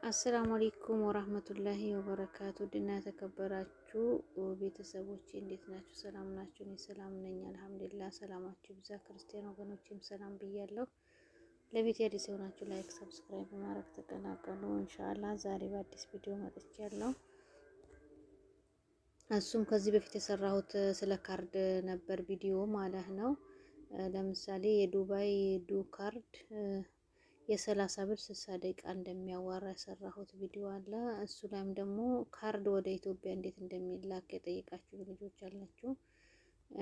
አሰላሙ አለይኩም ወራህመቱላሂ ወበረካቱ። ድና ተከበራችሁ ቤተሰቦቼ እንዴት ናችሁ? ሰላም ናችሁ? እኔ ሰላም ነኝ አልሐምዱሊላህ። ሰላማችሁ ይብዛ። ክርስቲያን ወገኖቼም ሰላም ብያለሁ። ለቤት አዲስ የሆናችሁ ላይክ፣ ሰብስክራይብ በማድረግ ተቀላቀሉ። ኢንሻአላህ ዛሬ በአዲስ ቪዲዮ መጥቻለሁ። እሱም ከዚህ በፊት የሰራሁት ስለ ካርድ ነበር ቪዲዮ ማለት ነው። ለምሳሌ የዱባይ ካርድ የ30 ብር 60 ደቂቃ እንደሚያዋራ የሰራሁት ቪዲዮ አለ። እሱ ላይም ደግሞ ካርድ ወደ ኢትዮጵያ እንዴት እንደሚላክ የጠየቃችሁ ልጆች አላችሁ።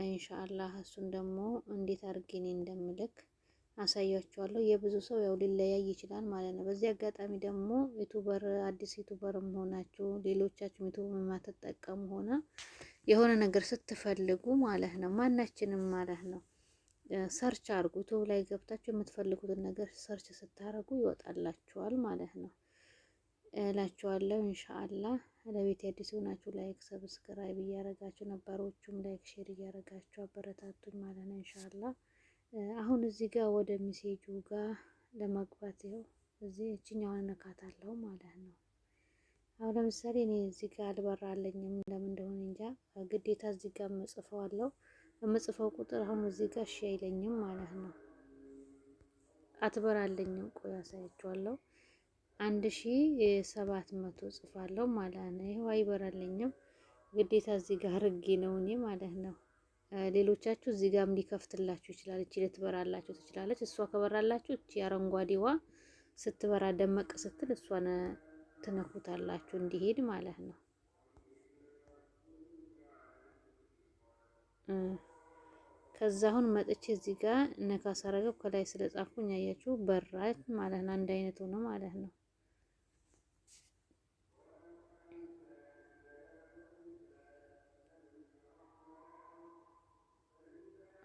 ኢንሻአላህ እሱን ደግሞ እንዴት አድርጌ እኔ እንደምልክ አሳያችኋለሁ። የብዙ ሰው ያው ሊለያይ ይችላል ማለት ነው። በዚህ አጋጣሚ ደግሞ ዩቲዩበር አዲስ ዩቲዩበር ሆናችሁ ሌሎቻችሁ ዩቲዩብ የማትጠቀሙ ሆነ የሆነ ነገር ስትፈልጉ ማለት ነው ማናችንም ማለት ነው ሰርች አድርጉ። ዩቲዩብ ላይ ገብታችሁ የምትፈልጉትን ነገር ሰርች ስታረጉ ይወጣላችኋል ማለት ነው እላችኋለሁ። ኢንሻአላህ ለቤት አዲስ ሆናችሁ ላይክ ሰብስክራይብ እያረጋችሁ ነባሮቹም ላይክ ሼር እያረጋችሁ አበረታቱኝ ማለት ነው ኢንሻአላህ። አሁን እዚህ ጋር ወደ ሜሴጁ ጋር ለመግባት ይኸው እዚህ እቺኛውን ነካታለሁ ማለት ነው። አሁን ለምሳሌ እኔ እዚህ ጋር አልበራለኝም ለምን እንደሆነ እንጃ። ግዴታ እዚህ ጋር መጽፈዋለሁ የምጽፈው ቁጥር አሁን እዚህ ጋር እሺ አይለኝም ማለት ነው። አትበራለኝም። ቆይ አሳያችኋለሁ። 1700 ጽፋለሁ ማለት ነው። ይሄው አይበራለኝም። ግዴታ እዚህ ጋር አርጌ ነው እኔ ማለት ነው። ሌሎቻችሁ እዚህ ጋርም ሊከፍትላችሁ ይችላል። እቺ ልትበራላችሁ ትችላለች። እሷ ከበራላችሁ እቺ አረንጓዴዋ ስትበራ ደመቅ ስትል እሷን ትነኩታላችሁ እንዲሄድ ማለት ነው። ከዛ አሁን መጥቼ እዚህ ጋር ነካ ሳረገው ከላይ ስለጻፍኩኝ አያችሁ በራት ማለት ነው። አንድ አይነት ሆኖ ማለት ነው።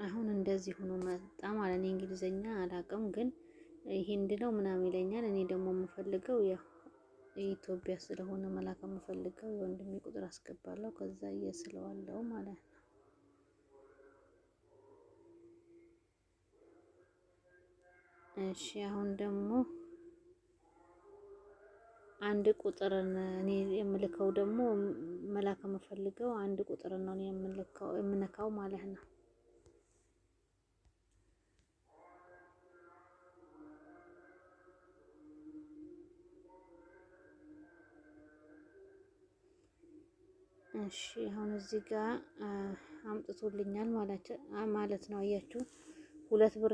አሁን እንደዚህ ሆኖ መጣ ማለት ነው። እንግሊዘኛ አላውቅም ግን ሂንዲ ነው ምናምን ይለኛል። እኔ ደግሞ የምፈልገው ያው ኢትዮጵያ ስለሆነ መላክ የምፈልገው የወንድሜ ቁጥር አስገባለሁ ከዛ እየስለዋለሁ ማለት ነው። እሺ አሁን ደግሞ አንድ ቁጥርን እኔ የምልከው ደግሞ መላክ የምፈልገው አንድ ቁጥር ነው የምነካው ማለት ነው። እሺ አሁን እዚህ ጋር አምጥቶልኛል ማለት ነው። አያችሁ ሁለት ብር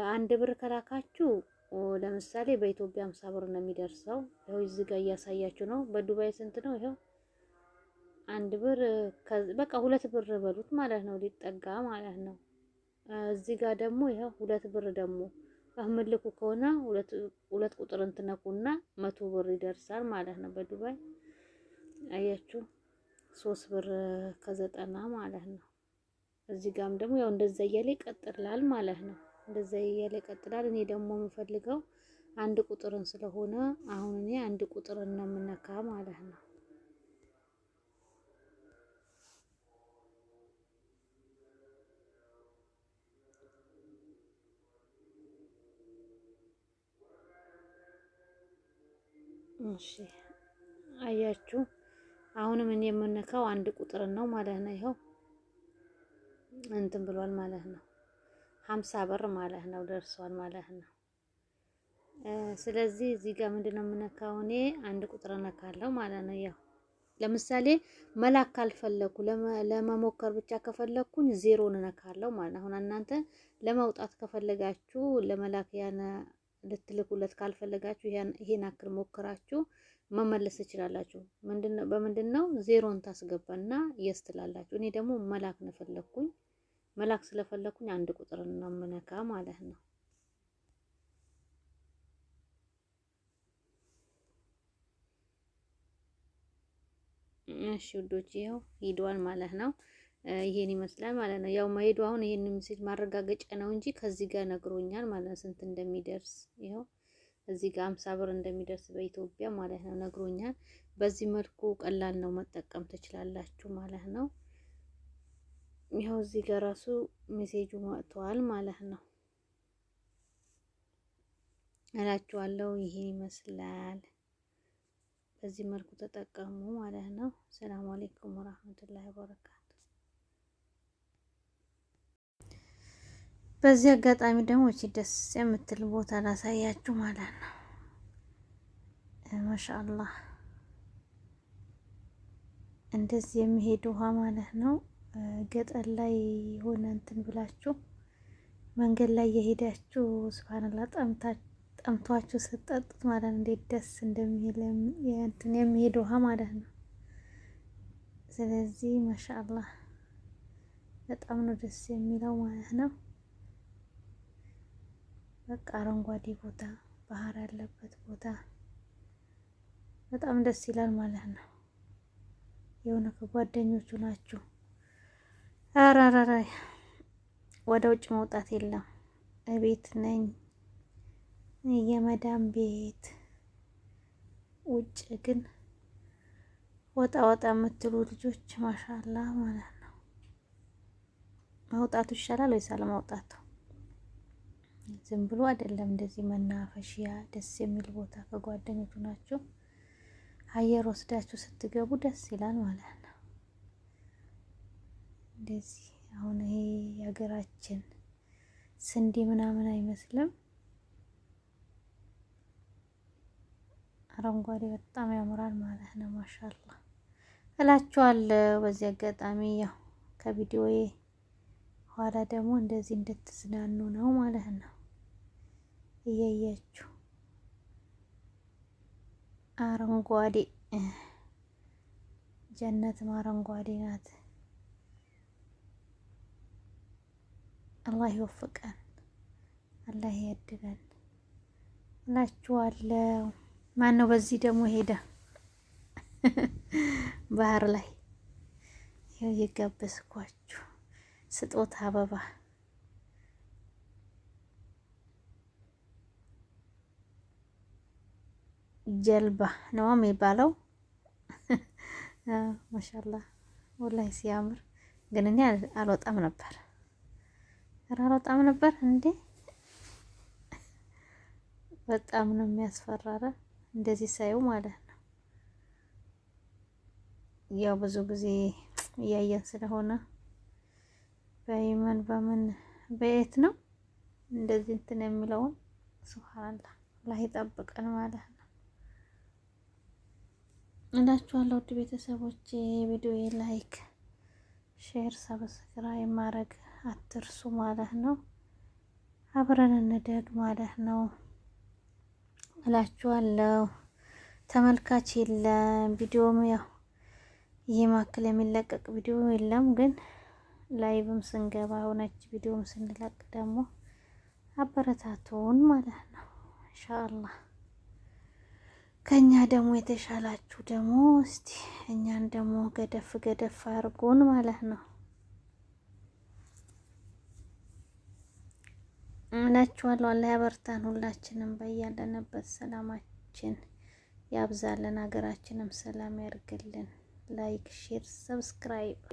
አንድ ብር ከላካችሁ ለምሳሌ በኢትዮጵያ 50 ብር ነው የሚደርሰው። ይኸው እዚህ ጋር እያሳያችሁ ነው። በዱባይ ስንት ነው? ይኸው አንድ ብር በቃ ሁለት ብር በሉት ማለት ነው ሊጠጋ ማለት ነው። እዚህ ጋር ደግሞ ይኸው ሁለት ብር ደግሞ አህመልኩ ከሆነ ሁለት ቁጥር እንትነኩና 100 ብር ይደርሳል ማለት ነው በዱባይ አያችሁ 3 ብር ከ90 ማለት ነው። እዚህ ጋርም ደግሞ ያው እንደዛ እያለ ይቀጥላል ማለት ነው። እንደዛ እያለ ይቀጥላል። እኔ ደግሞ የምፈልገው አንድ ቁጥርን ስለሆነ አሁን እኔ አንድ ቁጥርን ነው የምነካ ማለት ነው። እሺ አያችሁ አሁንም እኔ የምነካው አንድ ቁጥርን ነው ማለት ነው። ይኸው እንትን ብሏል ማለት ነው። 50 ብር ማለት ነው ደርሷል ማለት ነው። ስለዚህ እዚህ ጋር ምንድነው የምነካው እኔ አንድ ቁጥር ነካለሁ ማለት ነው። ያው ለምሳሌ መላክ ካልፈለኩ ለመሞከር ብቻ ከፈለኩኝ ዜሮን ነካለሁ ማለት ነው። አሁን እናንተ ለመውጣት ከፈለጋችሁ ለመላክ ያን ልትልኩለት ካልፈለጋችሁ ይሄን አክል ሞክራችሁ መመለስ ትችላላችሁ። በምንድነው ዜሮን ታስገባና የስትላላችሁ። እኔ ደግሞ መላክ ነው ፈለኩኝ። መላክ ስለፈለኩኝ አንድ ቁጥር ነው የምነካ ማለት ነው። እሺ ውዶች ይኸው ሂዷል ማለት ነው። ይሄን ይመስላል ማለት ነው። ያው መሄዱ አሁን ይሄን ሜሴጅ ማረጋገጫ ነው እንጂ ከዚህ ጋር ነግሮኛል ማለት ነው ስንት እንደሚደርስ ይኸው እዚህ ጋር 50 ብር እንደሚደርስ በኢትዮጵያ ማለት ነው ነግሮኛል። በዚህ መልኩ ቀላል ነው መጠቀም ትችላላችሁ ማለት ነው። ይኸው እዚህ ጋር ራሱ ሜሴጁ መጥቷል ማለት ነው እላችኋለሁ። ይሄን ይመስላል። በዚህ መልኩ ተጠቀሙ ማለት ነው። ሰላም አለይኩም ወራህመቱላሂ ወበረካቱ። በዚህ አጋጣሚ ደግሞ እቺ ደስ የምትል ቦታ ላሳያችሁ ማለት ነው። ማሻአላህ እንደዚህ የሚሄድ ውሃ ማለት ነው። ገጠር ላይ የሆነ እንትን ብላችሁ መንገድ ላይ የሄዳችሁ ሱብሃንአላህ ጠምቷችሁ ስትጠጡት ማለት ነው እንዴት ደስ እንደሚል እንትን የሚሄድ ውሃ ማለት ነው። ስለዚህ ማሻአላህ በጣም ነው ደስ የሚለው ማለት ነው። በቃ አረንጓዴ ቦታ ባህር ያለበት ቦታ በጣም ደስ ይላል ማለት ነው። የሆነ ከጓደኞቹ ናችሁ አራራራ ወደ ውጭ መውጣት የለም። እቤት ነኝ የመዳም ቤት ውጭ ግን ወጣ ወጣ የምትሉ ልጆች ማሻአላህ ማለት ነው። መውጣቱ ይሻላል ወይስ አለመውጣቱ? ዝም ብሎ አይደለም እንደዚህ መናፈሻ ደስ የሚል ቦታ ከጓደኞቹ ናችሁ አየር ወስዳችሁ ስትገቡ ደስ ይላል ማለት ነው። እንደዚህ አሁን ይሄ የሀገራችን ስንዴ ምናምን አይመስልም። አረንጓዴ በጣም ያምራል ማለት ነው። ማሻአላህ እላችኋለሁ። በዚህ አጋጣሚ ያው ከቪዲዮዬ ኋላ ደግሞ እንደዚህ እንድትዝናኑ ነው ማለት ነው። እያያችሁ አረንጓዴ ጀነትም አረንጓዴ ናት። አላህ ይወፍቀን፣ አላህ ያድለን እላችኋለሁ። ማን ነው በዚህ ደግሞ ሄደ ባህር ላይ ይኸው የጋበዝኳችሁ ስጦታ አበባ ጀልባ ነው የሚባለው። ማሻአላህ ወላሂ ሲያምር። ግን እኔ አልወጣም ነበር አልወጣም ነበር እንዴ! በጣም ነው የሚያስፈራራ እንደዚህ ሳይው ማለት ነው። ያው ብዙ ጊዜ እያየን ስለሆነ በየመን በምን በየት ነው እንደዚህ እንትን የሚለውን ሱብሃንአላህ አላህ ይጠብቀን ማለት ነው እላችኋለሁ። ውድ ቤተሰቦቼ ቪዲዮዬ ላይክ፣ ሼር፣ ሰብስክራይብ ማድረግ አትርሱ ማለት ነው። አብረን እንደግ ማለት ነው እላችኋለሁ። ተመልካች የለም ቪዲዮም ያው ይሄ ማክል የሚለቀቅ ቪዲዮ የለም። ግን ላይቭም ስንገባ ሆነች ቪዲዮም ስንለቅ ደግሞ አበረታቱን ማለት ነው ኢንሻአላህ። ከኛ ደግሞ የተሻላችሁ ደግሞ እስቲ እኛን ደግሞ ገደፍ ገደፍ አድርጎን ማለት ነው እላችኋለሁ። አላህ ያበርታን ሁላችንም በያለንበት ሰላማችን ያብዛልን፣ ሀገራችንም ሰላም ያርግልን። ላይክ፣ ሼር፣ ሰብስክራይብ